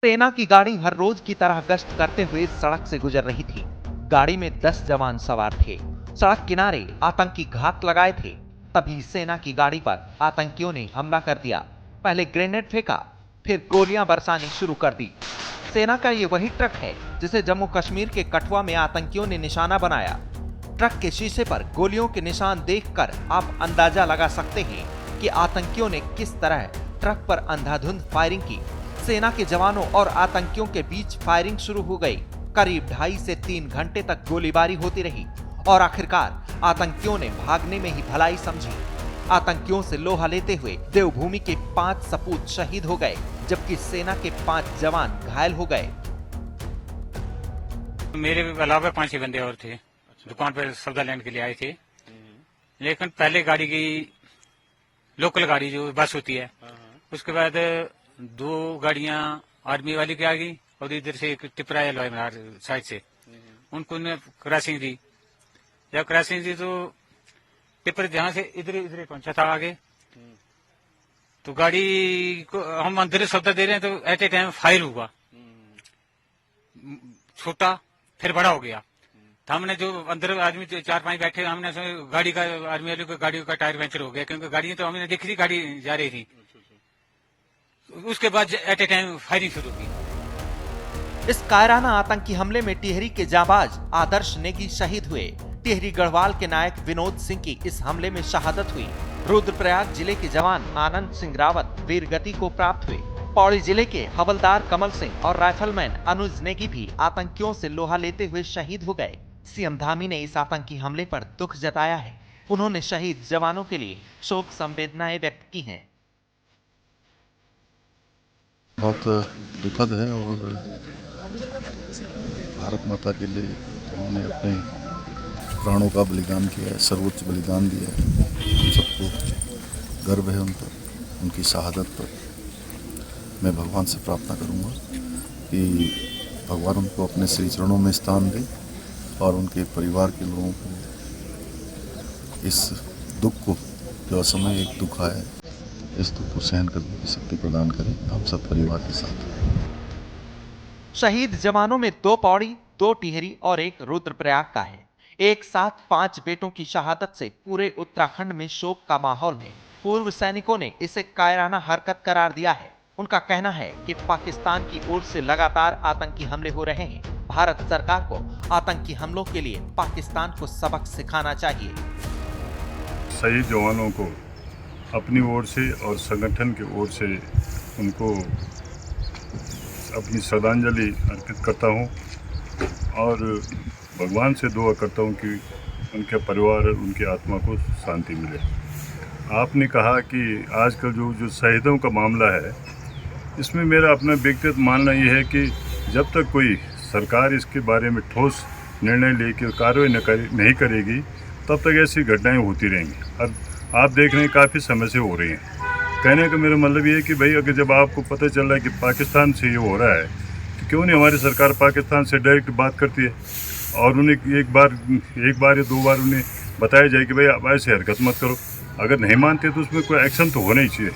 सेना की गाड़ी हर रोज की तरह गश्त करते हुए सड़क से गुजर रही थी। गाड़ी में 10 जवान सवार थे। सड़क किनारे आतंकी घात लगाए थे। तभी सेना की गाड़ी पर आतंकियों ने हमला कर दिया। पहले ग्रेनेड फेंका, फिर गोलियां बरसानी शुरू कर दी। सेना का ये वही ट्रक है जिसे जम्मू कश्मीर के कठुआ में आतंकियों ने निशाना बनाया। ट्रक के शीशे पर गोलियों के निशान देखकर आप अंदाजा लगा सकते हैं कि आतंकियों ने किस तरह ट्रक पर अंधाधुंध फायरिंग की। सेना के जवानों और आतंकियों के बीच फायरिंग शुरू हो गई। करीब 2.5 से 3 घंटे तक गोलीबारी होती रही और आखिरकार आतंकियों ने भागने में ही भलाई समझी। आतंकियों से लोहा लेते हुए देवभूमि के 5 सपूत शहीद हो गए, जबकि सेना के 5 जवान घायल हो गए। मेरे अलावा 5-6 बंदे और थे। दुकान पर सौदा लेने के लिए आए थे। लेकिन पहले गाड़ी की लोकल गाड़ी जो बस होती है, उसके बाद 2 गाड़ियां आर्मी वाली की आ गई और इधर से एक टिपरा साइड से उनको क्रॉसिंग दी। जब क्रॉसिंग दी तो टिपर जहां से इधर पहुंचा था आगे, तो गाड़ी को हम अंदर सौदा दे रहे हैं तो एट ए टाइम फायर हुआ, छोटा फिर बड़ा हो गया। तो हमने जो अंदर आदमी 4-5 बैठे, हमने गाड़ी का आर्मी वाले को गाड़ी का टायर पंचर हो गया, क्योंकि गाड़ी तो हमने देखी थी, गाड़ी जा रही थी। उसके बाद एट ए टाइम फायरिंग शुरू की। इस कायराना आतंकी हमले में टिहरी के जाबाज आदर्श नेगी शहीद हुए। टिहरी गढ़वाल के नायक विनोद सिंह की इस हमले में शहादत हुई। रुद्रप्रयाग जिले के जवान आनंद सिंह रावत वीरगति को प्राप्त हुए। पौड़ी जिले के हवलदार कमल सिंह और राइफलमैन अनुज नेगी भी आतंकियों से लोहा लेते हुए शहीद हो गए। सीएम धामी ने इस आतंकी हमले पर दुख जताया है। उन्होंने शहीद जवानों के लिए शोक संवेदनाएं व्यक्त की हैं। बहुत दुखद है और भारत माता के लिए उन्होंने अपने प्राणों का बलिदान किया है, सर्वोच्च बलिदान दिया है। हम सबको गर्व है उन पर, उनकी शहादत पर। मैं भगवान से प्रार्थना करूंगा कि भगवान उनको अपने श्री चरणों में स्थान दे और उनके परिवार के लोगों को इस दुख को, जो असमय एक दुख आया है, इस दुख को सहन करने की शक्ति प्रदान करें। हम सब परिवार के साथ। शहीद जवानों में 2 पौड़ी, 2 टिहरी और 1 रुद्रप्रयाग का है। एक साथ 5 बेटों की शहादत से पूरे उत्तराखंड में शोक का माहौल है। पूर्व सैनिकों ने इसे कायराना हरकत करार दिया है। उनका कहना है कि पाकिस्तान की ओर से लगातार आतंकी हमले हो रहे हैं। भारत सरकार को आतंकी हमलों के लिए पाकिस्तान को सबक सिखाना चाहिए। शहीद जवानों को अपनी ओर से और संगठन की ओर से उनको अपनी श्रद्धांजलि अर्पित करता हूं और भगवान से दुआ करता हूं कि उनके परिवार और उनकी आत्मा को शांति मिले। आपने कहा कि आजकल जो शहीदों का मामला है, इसमें मेरा अपना व्यक्तिगत मानना ये है कि जब तक कोई सरकार इसके बारे में ठोस निर्णय लेकर कार्रवाई नहीं करेगी, तब तक ऐसी घटनाएं होती रहेंगी। अब आप देख रहे हैं काफ़ी समय से हो रही हैं। कहने का मेरा मतलब ये है कि भाई, अगर जब आपको पता चल रहा है कि पाकिस्तान से ये हो रहा है, तो क्यों नहीं हमारी सरकार पाकिस्तान से डायरेक्ट बात करती है और उन्हें एक बार या 2 बार उन्हें बताया जाए कि भाई आप ऐसे हरकत मत करो। अगर नहीं मानते तो उसमें कोई एक्शन तो होना ही चाहिए।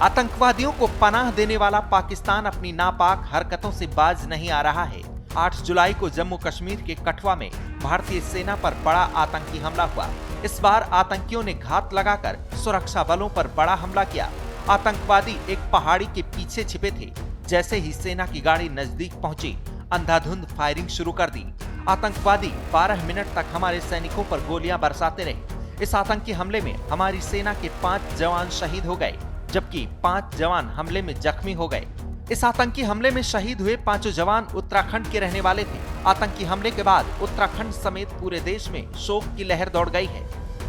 आतंकवादियों को पनाह देने वाला पाकिस्तान अपनी नापाक हरकतों से बाज नहीं आ रहा है। 8 जुलाई को जम्मू कश्मीर के कठुआ में भारतीय सेना पर बड़ा आतंकी हमला हुआ। इस बार आतंकियों ने घात लगाकर सुरक्षा बलों पर बड़ा हमला किया। आतंकवादी एक पहाड़ी के पीछे छिपे थे। जैसे ही सेना की गाड़ी नजदीक पहुंची, अंधाधुंध फायरिंग शुरू कर दी। आतंकवादी 12 मिनट तक हमारे सैनिकों पर गोलियां बरसाते रहे। इस आतंकी हमले में हमारी सेना के 5 जवान शहीद हो गए, जबकि 5 जवान हमले में जख्मी हो गए। इस आतंकी हमले में शहीद हुए 5 जवान उत्तराखंड के रहने वाले थे। आतंकी हमले के बाद उत्तराखंड समेत पूरे देश में शोक की लहर दौड़ गई है।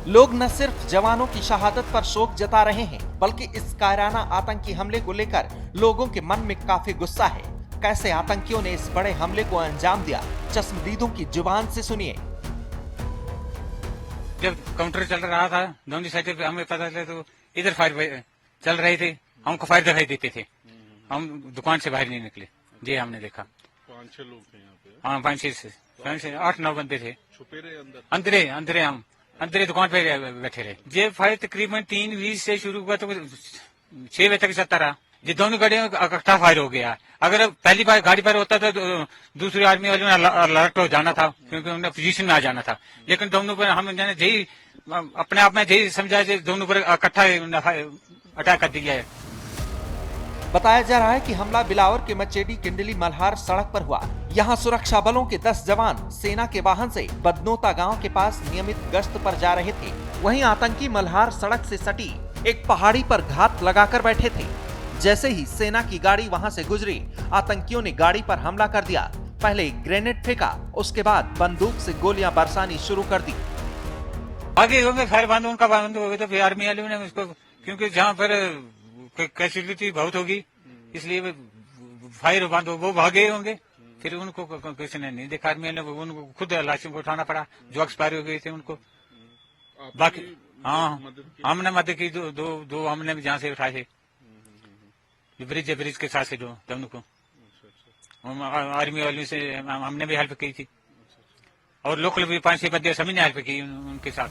लोग न सिर्फ जवानों की शहादत पर शोक जता रहे हैं, बल्कि इस कायराना आतंकी हमले को लेकर लोगों के मन में काफी गुस्सा है। कैसे आतंकियों ने इस बड़े हमले को अंजाम दिया, चश्मदीदों की जुबान से सुनिए। जब काउंटर चल रहा था दोनों साइड पे, हमें पता चला तो इधर फायर चल रहे थे, हमको फायर दिखाई देते थे। हम दुकान से बाहर नहीं निकले। जी हमने देखा 5-6 लोग थे यहाँ पे। हाँ, 5-6 से 8-9 बंदे थे। छुपे रहे अंदर। अंदरे हम अंदरे दुकान पे बैठे रहे। ये फायर तकरीबन 3:20 से शुरू हुआ तो 6 बजे तक चलता रहा। ये दोनों गाड़ियों का इकट्ठा फायर हो गया। अगर पहली बार गाड़ी पर होता था तो दूसरी आर्मी वालों ने अलर्ट हो जाना था, क्योंकि उन्हें पोजीशन में आ जाना था। लेकिन दोनों पर हम यही अपने आप में यही समझा, दोनों पर इकट्ठा अटैक कर दिया है। बताया जा रहा है कि हमला बिलावर के मचेडी किंडली मल्हार सड़क पर हुआ। यहाँ सुरक्षा बलों के 10 जवान सेना के वाहन से बदनोता गांव के पास नियमित गश्त पर जा रहे थे। वहीं आतंकी मल्हार सड़क से सटी एक पहाड़ी पर घात लगाकर बैठे थे। जैसे ही सेना की गाड़ी वहां से गुजरी, आतंकियों ने गाड़ी पर हमला कर दिया। पहले ग्रेनेड फेंका, उसके बाद बंदूक से गोलियां बरसानी शुरू कर दी। आगे होंगे फायर बंद, उनका बंद हो गया तो फिर आर्मी वालों ने उसको, क्योंकि जहाँ पर कैजुअलिटी बहुत होगी इसलिए फायर बंद हो, वो भागे होंगे। फिर उनको किसी ने नहीं देखा, आर्मी ने उनको खुद लाशों को उठाना पड़ा जो एक्सपायर हो गए थे उनको। बाकी हाँ, हमने मदद की, दो हमने भी जहाँ से उठाए थे, ब्रिज के साथ से जो दोनों को आर्मी वालों से हमने भी हेल्प की थी, और लोकल भी 5-6 बंदे सभी ने हेल्प की उनके साथ।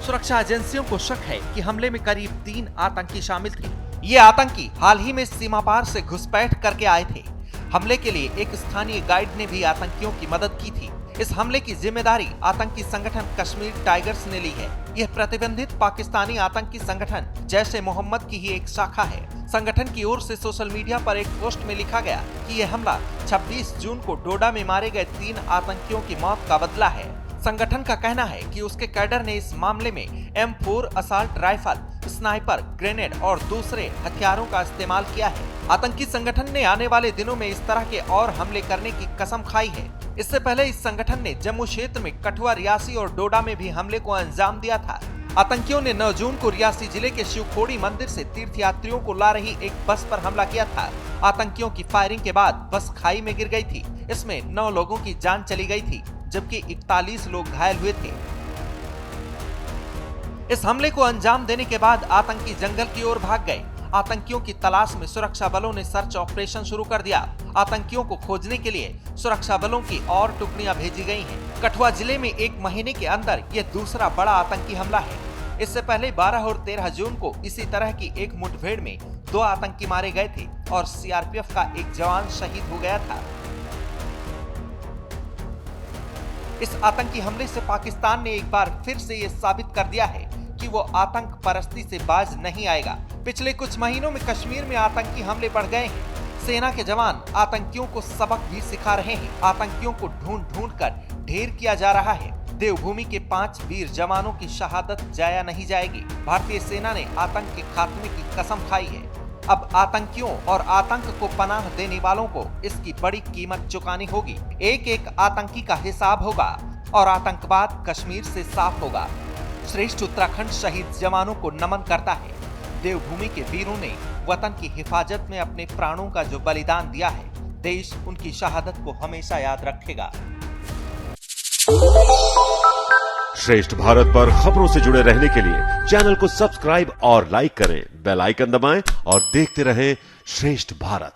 सुरक्षा एजेंसियों को शक है कि हमले में करीब 3 आतंकी शामिल थे। ये आतंकी हाल ही में सीमा पार से घुसपैठ करके आए थे। हमले के लिए एक स्थानीय गाइड ने भी आतंकियों की मदद की थी। इस हमले की जिम्मेदारी आतंकी संगठन कश्मीर टाइगर्स ने ली है। यह प्रतिबंधित पाकिस्तानी आतंकी संगठन जैश-ए मोहम्मद की ही एक शाखा है। संगठन की ओर से सोशल मीडिया पर एक पोस्ट में लिखा गया कि यह हमला 26 जून को डोडा में मारे गए 3 आतंकियों की मौत का बदला है। संगठन का कहना है कि उसके कैडर ने इस मामले में M4 assault rifle, sniper, grenade और दूसरे हथियारों का इस्तेमाल किया है। आतंकी संगठन ने आने वाले दिनों में इस तरह के और हमले करने की कसम खाई है। इससे पहले इस संगठन ने जम्मू क्षेत्र में कठुआ, रियासी और डोडा में भी हमले को अंजाम दिया था। आतंकियों ने 9 जून को रियासी जिले के शिवखोड़ी मंदिर से तीर्थयात्रियों को ला रही एक बस पर हमला किया था। आतंकियों की फायरिंग के बाद बस खाई में गिर गई थी। इसमें 9 लोगों की जान चली गई थी, जबकि 41 लोग घायल हुए थे। इस हमले को अंजाम देने के बाद आतंकी जंगल की ओर भाग गए। आतंकियों की तलाश में सुरक्षा बलों ने सर्च ऑपरेशन शुरू कर दिया। आतंकियों को खोजने के लिए सुरक्षा बलों की और टुकड़ियां भेजी गई हैं। कठुआ जिले में 1 महीने के अंदर यह दूसरा बड़ा आतंकी हमला है। इससे पहले 12 और 13 जून को इसी तरह की एक मुठभेड़ में 2 आतंकी मारे गए थे और CRPF का एक जवान शहीद हो गया था। इस आतंकी हमले से पाकिस्तान ने एक बार फिर से ये साबित कर दिया है कि वो आतंक परस्ती से बाज नहीं आएगा। पिछले कुछ महीनों में कश्मीर में आतंकी हमले बढ़ गए हैं। सेना के जवान आतंकियों को सबक भी सिखा रहे हैं। आतंकियों को ढूंढ कर ढेर किया जा रहा है। देवभूमि के 5 वीर जवानों की शहादत जाया नहीं जाएगी। भारतीय सेना ने आतंक के खात्मे की कसम खाई है। अब आतंकियों और आतंक को पनाह देने वालों को इसकी बड़ी कीमत चुकानी होगी। एक आतंकी का हिसाब होगा और आतंकवाद कश्मीर से साफ होगा। श्रेष्ठ उत्तराखंड शहीद जवानों को नमन करता है। देवभूमि के वीरों ने वतन की हिफाजत में अपने प्राणों का जो बलिदान दिया है, देश उनकी शहादत को हमेशा याद रखेगा। श्रेष्ठ भारत पर खबरों से जुड़े रहने के लिए चैनल को सब्सक्राइब और लाइक करें, बेल आइकन दबाएं और देखते रहें श्रेष्ठ भारत।